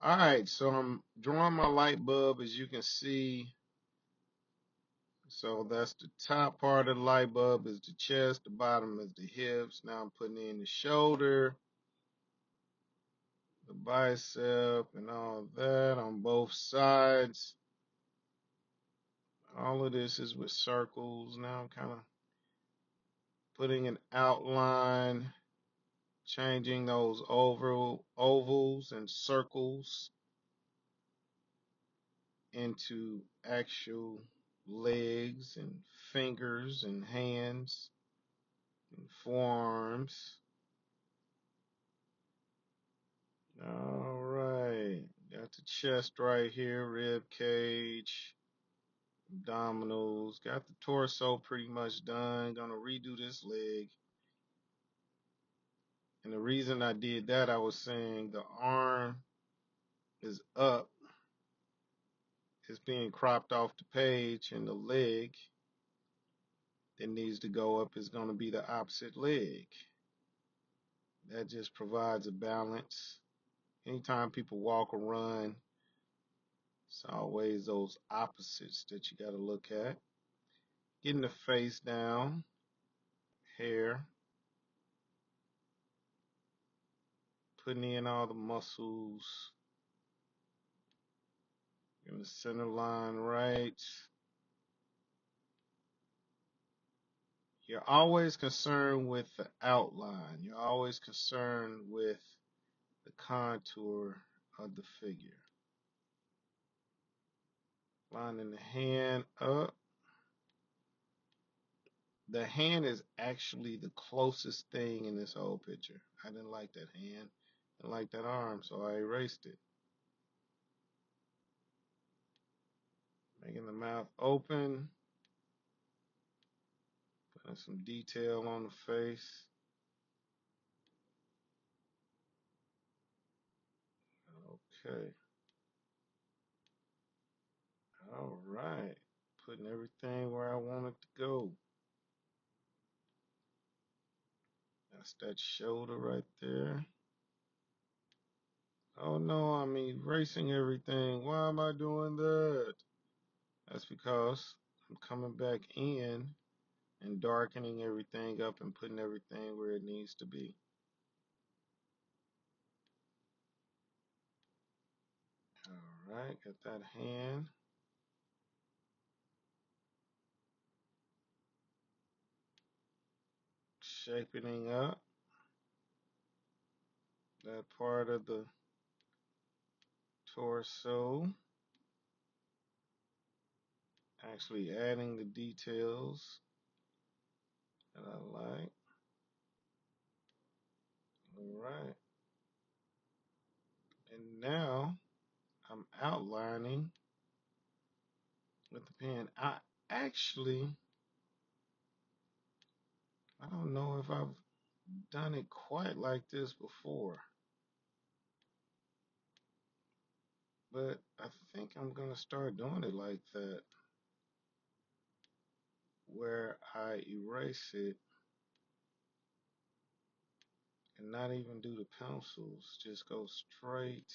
Alright, so I'm drawing my light bulb, as you can see. So that's the top part of the light bulb is the chest, the bottom is the hips. Now I'm putting in the shoulder, the bicep, and all that on both sides. All of this is with circles. Now I'm kind of putting an outline, changing those ovals and circles into actual legs and fingers and hands and forearms. All right, got the chest right here, rib cage, abdominals, got the torso pretty much done. Gonna redo this leg. And the reason I did that, I was saying the arm is up, it's being cropped off the page, and the leg that needs to go up is going to be the opposite leg. That just provides a balance. Anytime people walk or run, it's always those opposites that you got to look at. Getting the face down, hair, putting in all the muscles, in the center line right. You're always concerned with the outline. You're always concerned with the contour of the figure. Lining the hand up. The hand is actually the closest thing in this whole picture. I didn't like that hand. I didn't like that arm, so I erased it. Making the mouth open. Putting some detail on the face. Okay. All right. Putting everything where I want it to go. That's that shoulder right there. Oh no, I'm erasing everything. Why am I doing that? That's because I'm coming back in and darkening everything up and putting everything where it needs to be. All right, got that hand. Shaping up that part of the torso. Actually adding the details that I like. All right. And now I'm outlining with the pen. I don't know if I've done it quite like this before, but I think I'm gonna start doing it like that, where I erase it and not even do the pencils, just go straight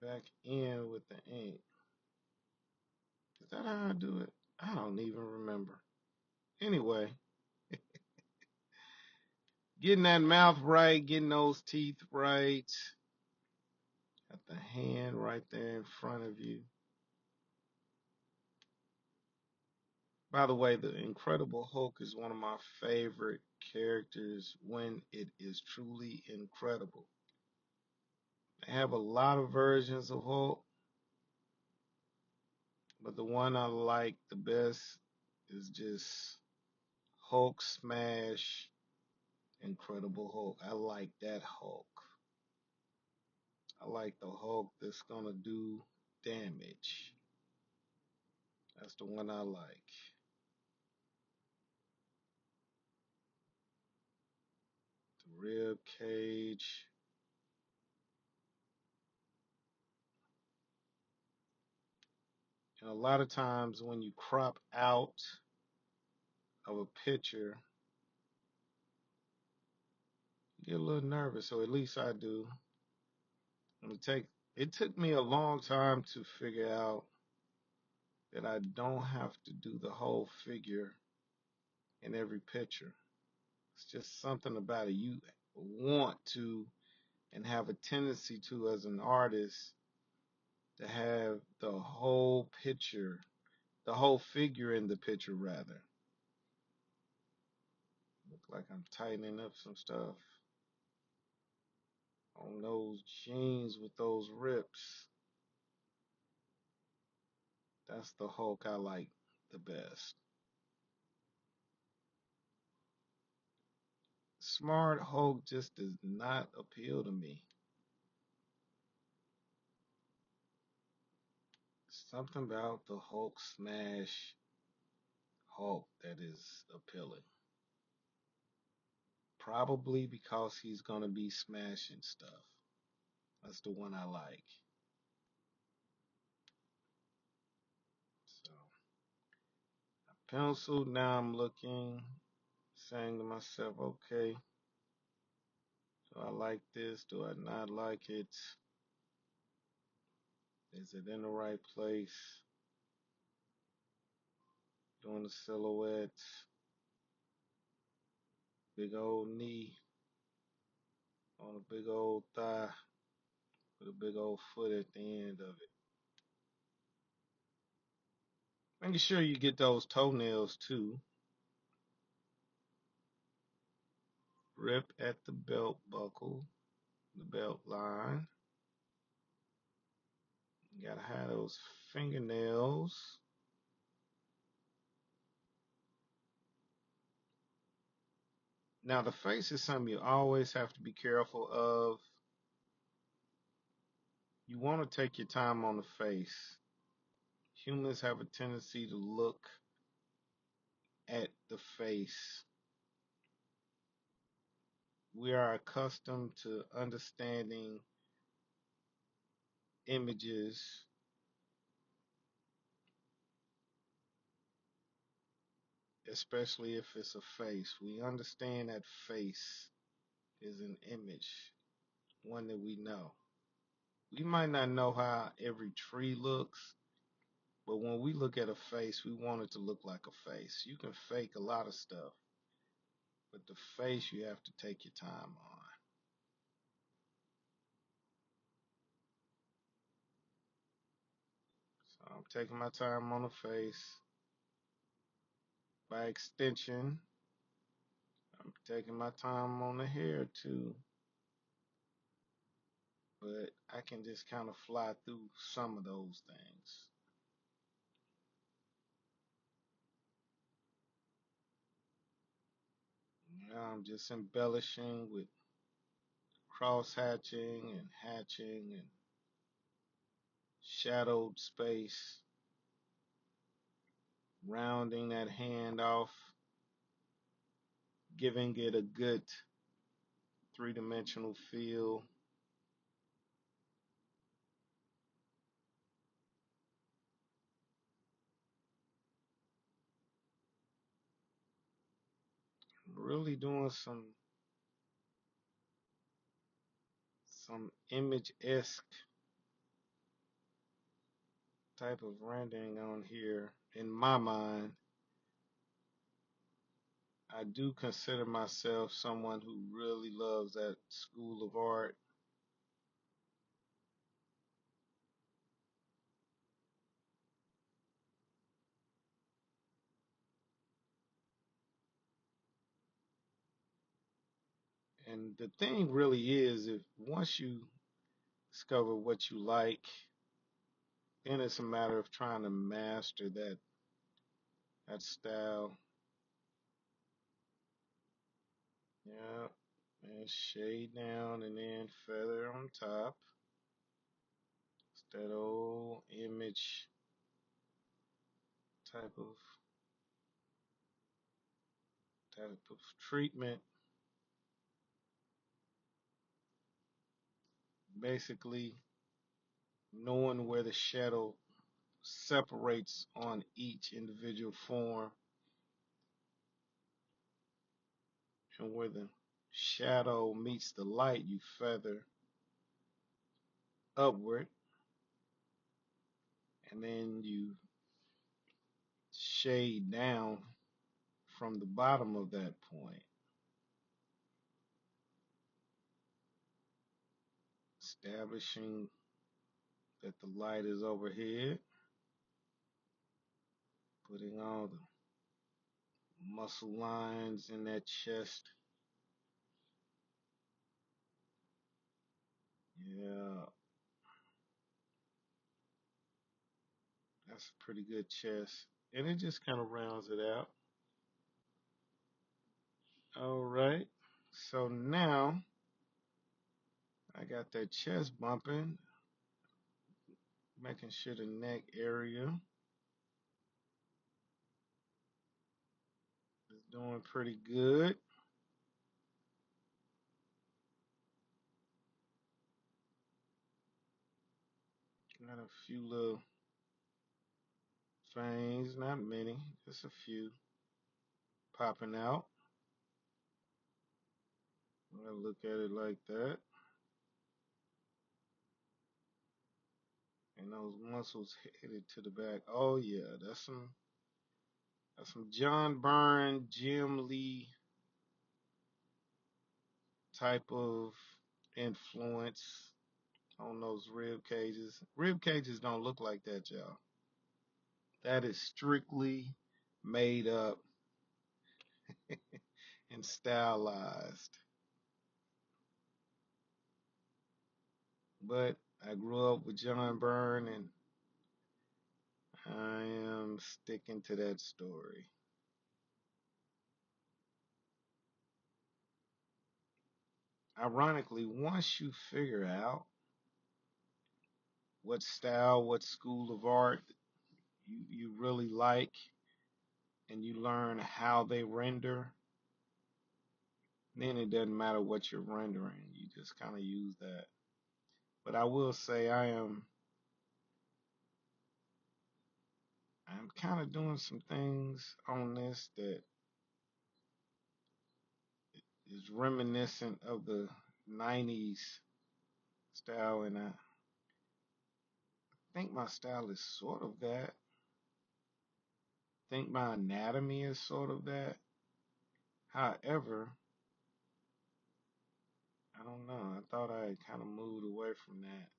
back in with the ink. Is that how I do it? I don't even remember. Anyway, getting that mouth right, getting those teeth right. Got the hand right there in front of you. By the way, the Incredible Hulk is one of my favorite characters when it is truly incredible. They have a lot of versions of Hulk, but the one I like the best is just Hulk Smash Incredible Hulk. I like that Hulk. I like the Hulk that's gonna do damage. That's the one I like. The rib cage. And a lot of times when you crop out of a picture, you get a little nervous, or at least I do. Let It took me a long time to figure out that I don't have to do the whole figure in every picture. It's just something about it you want to and have a tendency to as an artist to have the whole picture, the whole figure in the picture rather. Look like I'm tightening up some stuff on those jeans with those rips. That's the Hulk I like the best. Smart Hulk just does not appeal to me. Something about the Hulk smash Hulk that is appealing. Probably because he's gonna be smashing stuff. That's the one I like. So I penciled. Now I'm looking, saying to myself, okay, do I like this? Do I not like it? Is it in the right place? Doing the silhouette. Big old knee on a big old thigh with a big old foot at the end of it. Making sure you get those toenails too. Rip at the belt buckle, the belt line. You gotta have those fingernails. Now the face is something you always have to be careful of. You want to take your time on the face. Humans have a tendency to look at the face. We are accustomed to understanding images, especially if it's a face. We understand that face is an image, one that we know. We might not know how every tree looks, but when we look at a face, we want it to look like a face. You can fake a lot of stuff, but the face you have to take your time on. So I'm taking my time on the face. By extension, I'm taking my time on the hair too. But I can just kind of fly through some of those things. Now I'm just embellishing with cross hatching and hatching and shadowed space, rounding that hand off, giving it a good three-dimensional feel. Really doing some image-esque type of rendering on here. In my mind, I do consider myself someone who really loves that school of art. And the thing really is, if once you discover what you like, then it's a matter of trying to master that style. Yeah, and shade down and then feather on top. It's that old image type of treatment. Basically, knowing where the shadow separates on each individual form and where the shadow meets the light, you feather upward, and then you shade down from the bottom of that point, establishing that the light is overhead, putting all the muscle lines in that chest. Yeah, that's a pretty good chest. And it just kind of rounds it out. All right. So now I got that chest bumping, making sure the neck area is doing pretty good. Got a few little fangs, not many, just a few popping out. I look at it like that. And those muscles headed to the back. Oh yeah, that's some John Byrne, Jim Lee type of influence on those rib cages. Rib cages don't look like that, y'all. That is strictly made up and stylized. But I grew up with John Byrne and I am sticking to that story. Ironically, once you figure out what style, what school of art you really like, and you learn how they render, then it doesn't matter what you're rendering. You just kind of use that. But I will say I'm kind of doing some things on this that is reminiscent of the 90s style, and I think my style is sort of that. I think my anatomy is sort of that. However, I don't know. I thought I had kind of moved away from that.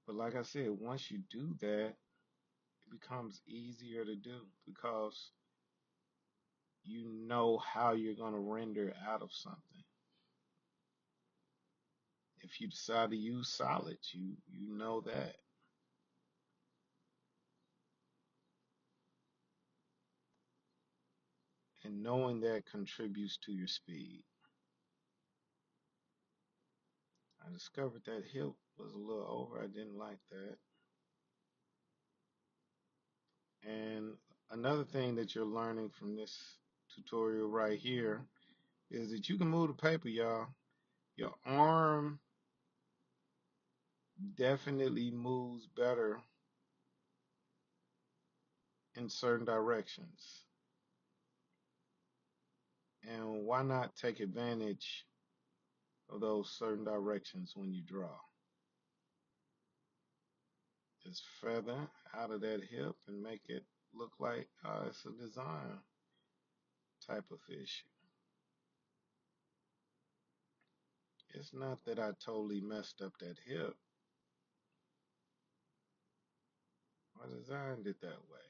But like I said, once you do that, it becomes easier to do because you know how you're going to render out of something. If you decide to use solids, you know that. And knowing that contributes to your speed. I discovered that hip was a little over. I didn't like that. And another thing that you're learning from this tutorial right here is that you can move the paper, y'all. Your arm definitely moves better in certain directions. And why not take advantage of those certain directions when you draw? Just feather out of that hip and make it look like it's a design type of issue. It's not that I totally messed up that hip. I designed it that way.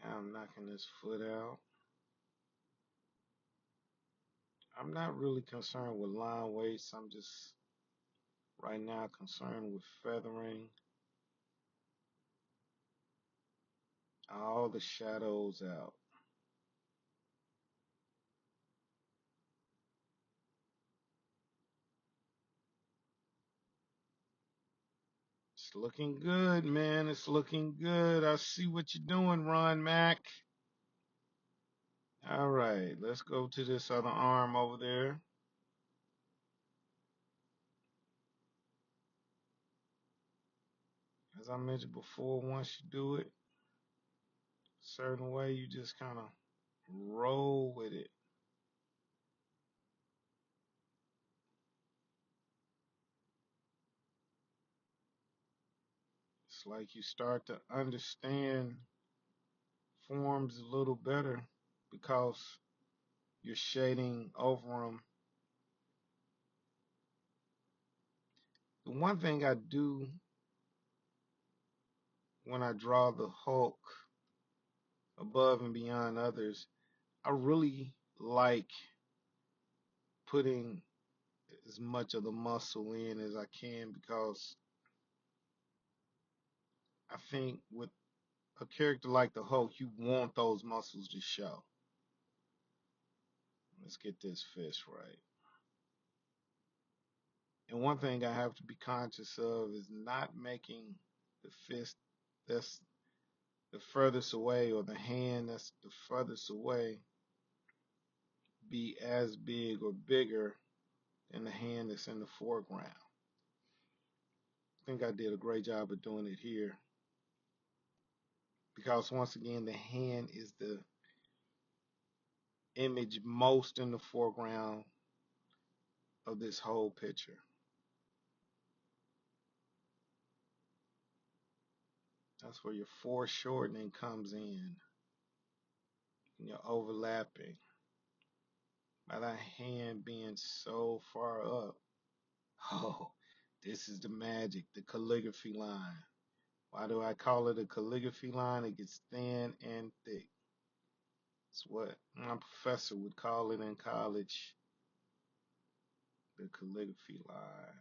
Now I'm knocking this foot out. I'm not really concerned with line weights. I'm just right now concerned with feathering all the shadows out. It's looking good, man. It's looking good. I see what you're doing, Ron Mac. All right, let's go to this other arm over there. As I mentioned before, once you do it a certain way, you just kind of roll with it. It's like you start to understand forms a little better because you're shading over them. The one thing I do when I draw the Hulk above and beyond others, I really like putting as much of the muscle in as I can because I think with a character like the Hulk, you want those muscles to show. Let's get this fist right. And one thing I have to be conscious of is not making the fist that's the furthest away or the hand that's the furthest away be as big or bigger than the hand that's in the foreground. I think I did a great job of doing it here because once again the hand is the image most in the foreground of this whole picture. That's where your foreshortening comes in and your overlapping by that hand being so far up. Oh, this is the magic, the calligraphy line. Why do I call it a calligraphy line? It gets thin and thick. It's what my professor would call it in college, the calligraphy line.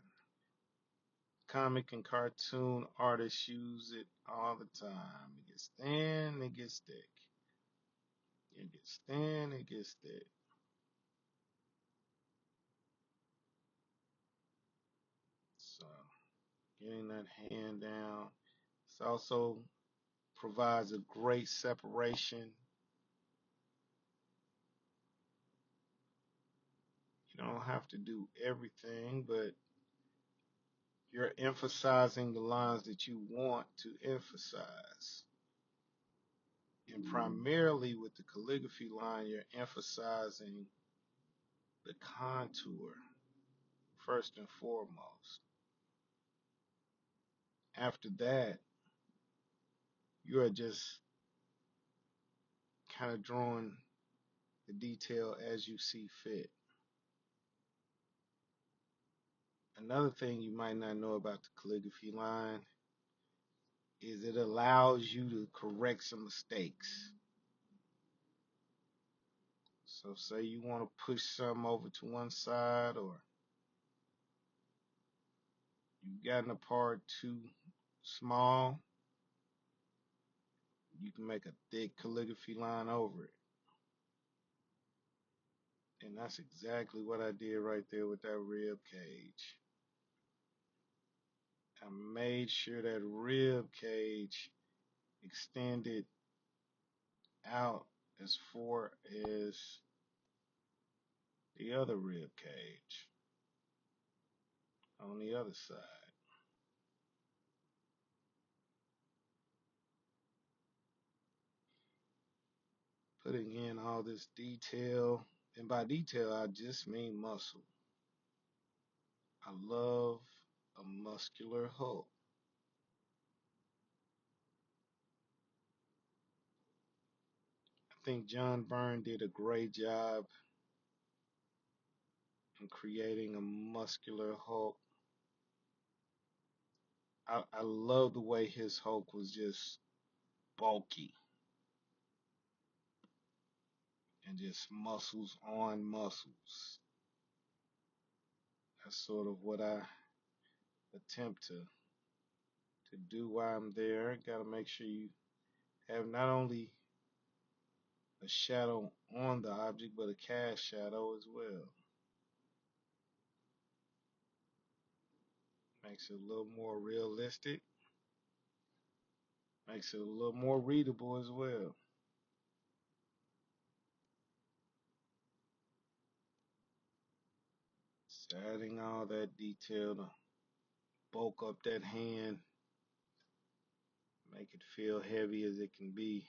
Comic and cartoon artists use it all the time. It gets thin, it gets thick. It gets thin, it gets thick. So getting that hand down. This also provides a great separation. You don't have to do everything, but you're emphasizing the lines that you want to emphasize. And primarily with the calligraphy line, you're emphasizing the contour first and foremost. After that, you're just kind of drawing the detail as you see fit. Another thing you might not know about the calligraphy line is it allows you to correct some mistakes. So say you want to push some over to one side, or you've gotten a part too small, you can make a thick calligraphy line over it. And that's exactly what I did right there with that rib cage. I made sure that rib cage extended out as far as the other rib cage on the other side. Putting in all this detail, and by detail I just mean muscle. I love a muscular Hulk. I think John Byrne did a great job in creating a muscular Hulk. I love the way his Hulk was just bulky and just muscles on muscles. That's sort of what I attempt to do while I'm there. Got to make sure you have not only a shadow on the object, but a cast shadow as well. Makes it a little more realistic. Makes it a little more readable as well. Just adding all that detail to bulk up that hand, make it feel heavy as it can be.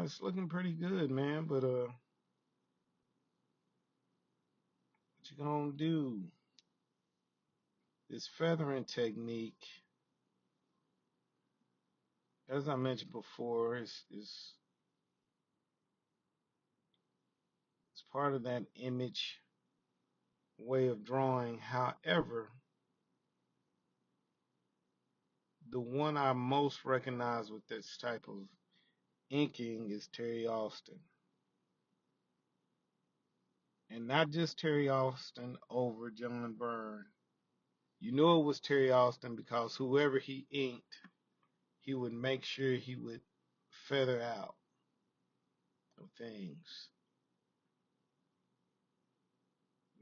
It's looking pretty good, man, but you gonna do? This feathering technique, as I mentioned before, is it's part of that image way of drawing. However, the one I most recognize with this type of inking is Terry Austin. And not just Terry Austin over John Byrne. You know it was Terry Austin because whoever he inked, he would make sure he would feather out things.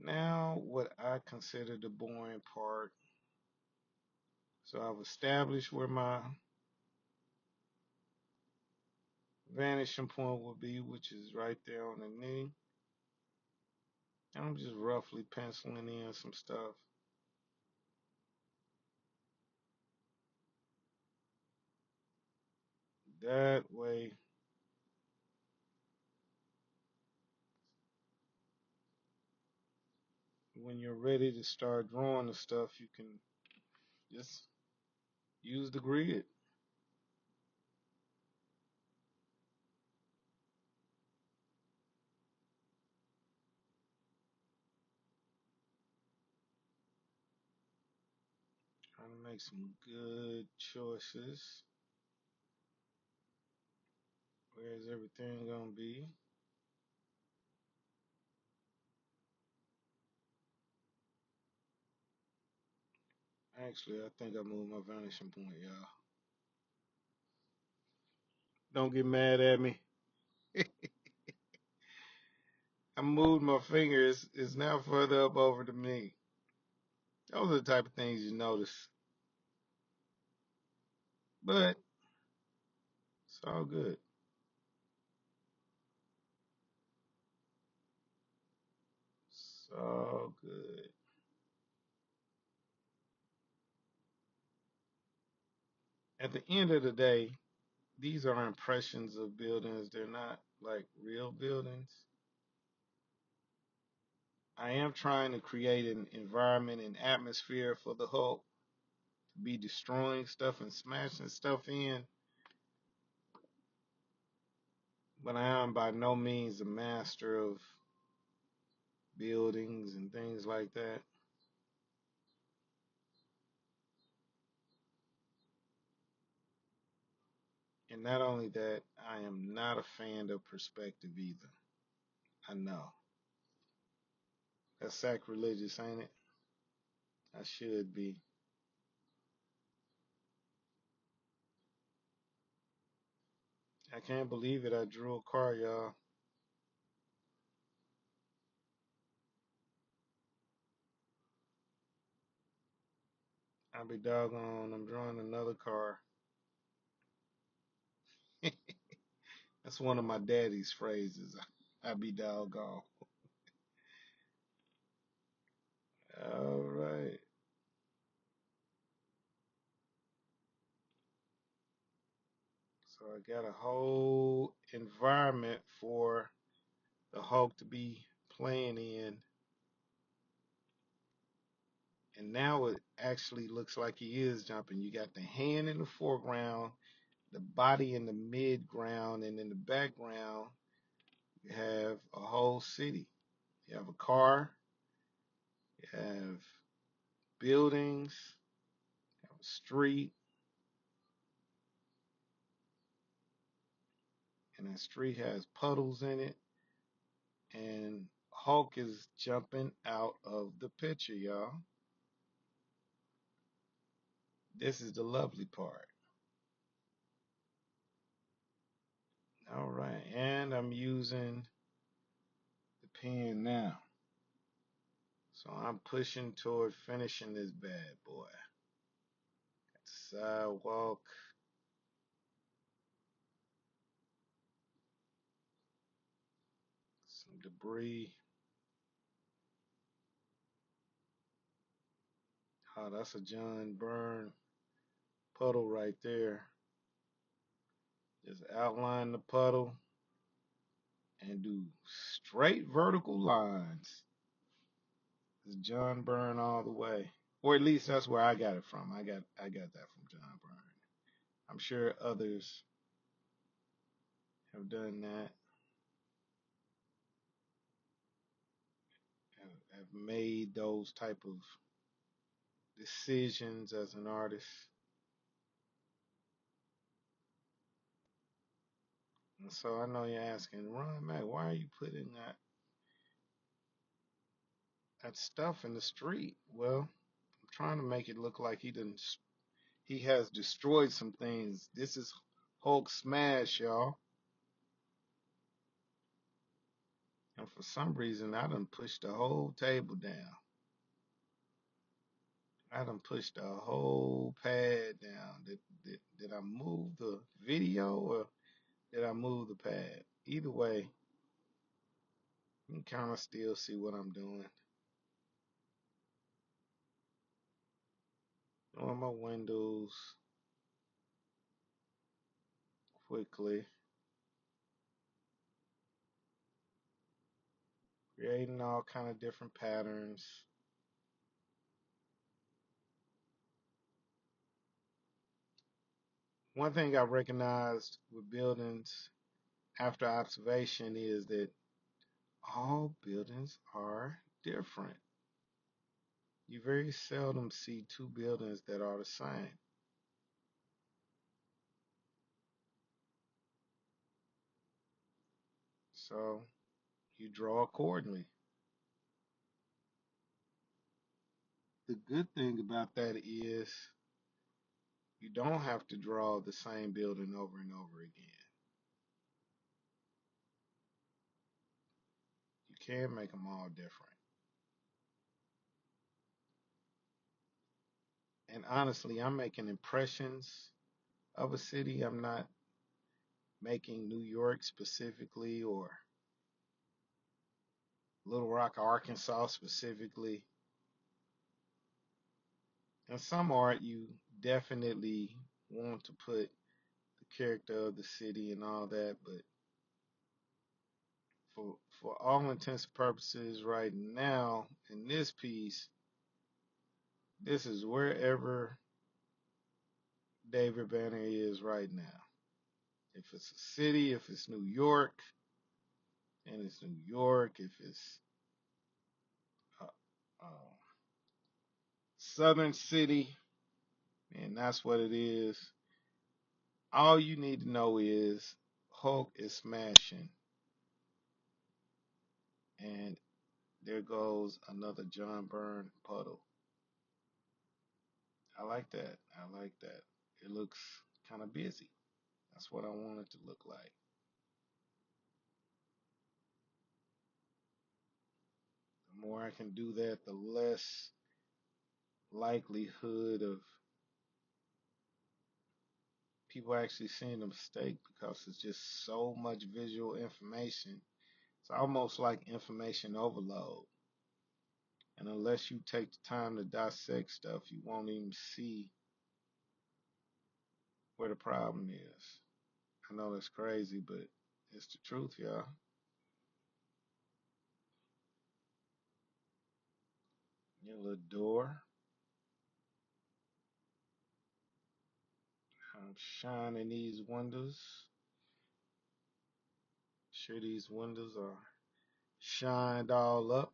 Now, what I consider the boring part. So I've established where my vanishing point will be, which is right there on the knee. I'm just roughly penciling in some stuff. That way, when you're ready to start drawing the stuff, you can just use the grid. Trying to make some good choices. Where's everything gonna be? Actually, I think I moved my vanishing point, y'all. Don't get mad at me. I moved my fingers. It's now further up over to me. Those are the type of things you notice. But it's all good. It's all good. At the end of the day, these are impressions of buildings. They're not like real buildings. I am trying to create an environment and atmosphere for the Hulk to be destroying stuff and smashing stuff in, but I am by no means a master of buildings and things like that. And not only that, I am not a fan of perspective either. I know. That's sacrilegious, ain't it? I should be. I can't believe it. I drew a car, y'all. I'll be doggone. I'm drawing another car. That's one of my daddy's phrases. I be doggone. All right. So I got a whole environment for the Hulk to be playing in. And now it actually looks like he is jumping. You got the hand in the foreground, the body in the midground, and in the background, you have a whole city. You have a car, you have buildings, you have a street, and that street has puddles in it. And Hulk is jumping out of the picture, y'all. This is the lovely part. All right, and I'm using the pen now. So I'm pushing toward finishing this bad boy. Sidewalk. Some debris. Oh, that's a John Byrne puddle right there. Just outline the puddle and do straight vertical lines. It's John Byrne all the way. Or at least that's where I got it from. I got that from John Byrne. I'm sure others have done that, have made those type of decisions as an artist. And so I know you're asking, Ron Mac, why are you putting that stuff in the street? Well, I'm trying to make it look like he has destroyed some things. This is Hulk smash, y'all. And for some reason, I done pushed the whole table down. I done pushed the whole pad down. Did I move the video or did I move the pad? Either way, you can kind of still see what I'm doing. Doing my windows quickly. Creating all kind of different patterns. One thing I recognized with buildings after observation is that all buildings are different. You very seldom see two buildings that are the same. So you draw accordingly. The good thing about that is you don't have to draw the same building over and over again. You can make them all different. And honestly, I'm making impressions of a city. I'm not making New York specifically or Little Rock, Arkansas specifically. In some art, you definitely want to put the character of the city and all that, but for all intents and purposes, right now in this piece, this is wherever David Banner is right now. If it's a city, if it's New York, and it's New York. If it's uh, uh, Southern City, and that's what it is. All you need to know is Hulk is smashing, and there goes another John Byrne puddle. I like that. I like that. It looks kind of busy. That's what I want it to look like. The more I can do that, the less likelihood of people actually seeing a mistake because it's just so much visual information. It's almost like information overload. And unless you take the time to dissect stuff, you won't even see where the problem is. I know that's crazy, but it's the truth, y'all. Your little door. I'm shining these windows. Sure these windows are shined all up.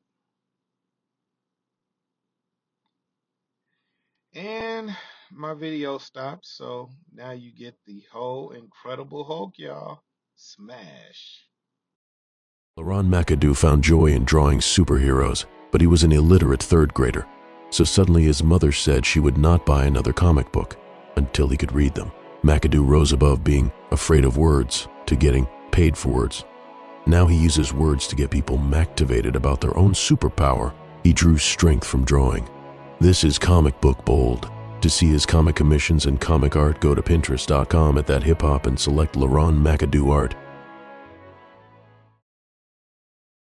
And my video stopped, so now you get the whole Incredible Hulk, y'all. Smash. Leron McAdoo found joy in drawing superheroes, but he was an illiterate third grader. So suddenly his mother said she would not buy another comic book until he could read them. McAdoo rose above being afraid of words to getting paid for words. Now he uses words to get people Mctivated about their own superpower. He drew strength from drawing. This is Comicbook Bold. To see his comic commissions and comic art, go to Pinterest.com at that hip hop and select Leron McAdoo art.